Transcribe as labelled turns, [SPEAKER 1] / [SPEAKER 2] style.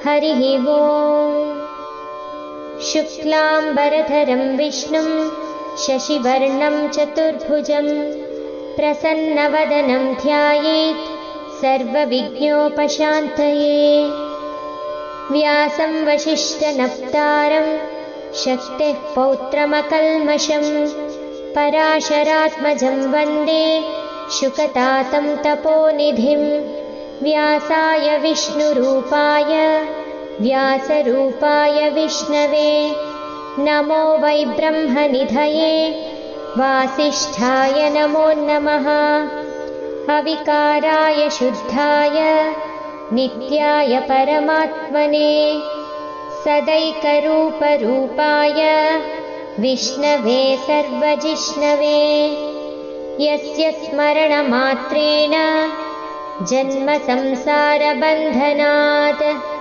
[SPEAKER 1] हरिः ओम्। शुक्लाम्बरधरं विष्णुं शशिवर्णं चतुर्भुजं प्रसन्नवदनं ध्यायेत् सर्वविघ्नोपशान्तये। व्यासं वसिष्ठनप्तारं शक्तेः पौत्रमकल्मषं पराशरात्मजं वन्दे शुकतातं तपोनिधिं। व्यासाय विष्णुरूपाय व्यासरूपाय विष्णवे नमो वै ब्रह्मनिधये वासिष्ठाय नमो नमः। अविकाराय शुद्धाय नित्याय परमात्मने सदैकरूपरूपाय विष्णवे सर्वजिष्णवे यस्य स्मरणमात्रेण जन्मसंसारबन्धनात्